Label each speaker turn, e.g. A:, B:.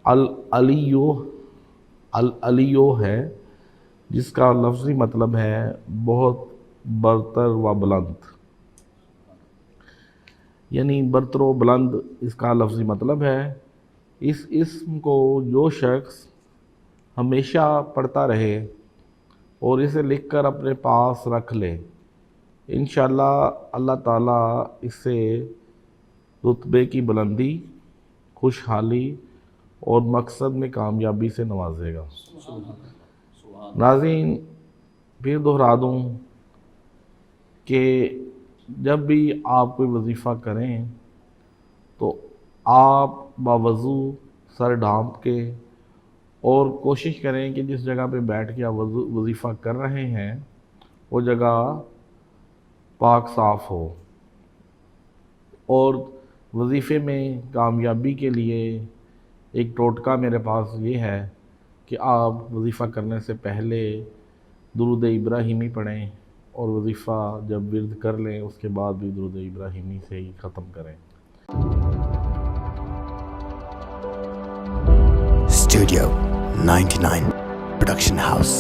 A: العلیو، العلیو ہے جس کا لفظی مطلب ہے بہت برتر و بلند، یعنی برتر و بلند اس کا لفظی مطلب ہے۔ اس اسم کو جو شخص ہمیشہ پڑھتا رہے اور اسے لکھ کر اپنے پاس رکھ لے، انشاءاللہ اللہ تعالیٰ اس سے رتبے کی بلندی، خوشحالی اور مقصد میں کامیابی سے نوازے گا۔ ناظرین، پھر دہرا دوں کہ جب بھی آپ کوئی وظیفہ کریں تو آپ باوضو سر ڈھانپ کے اور کوشش کریں کہ جس جگہ پہ بیٹھ کے آپ وظیفہ کر رہے ہیں وہ جگہ پاک صاف ہو۔ اور وظیفے میں کامیابی کے لیے ایک ٹوٹکا میرے پاس یہ ہے کہ آپ وظیفہ کرنے سے پہلے درود ابراہیمی پڑھیں، اور وظیفہ جب ورد کر لیں اس کے بعد بھی درود ابراہیمی سے ہی ختم کریں۔
B: Studio 99 Production House.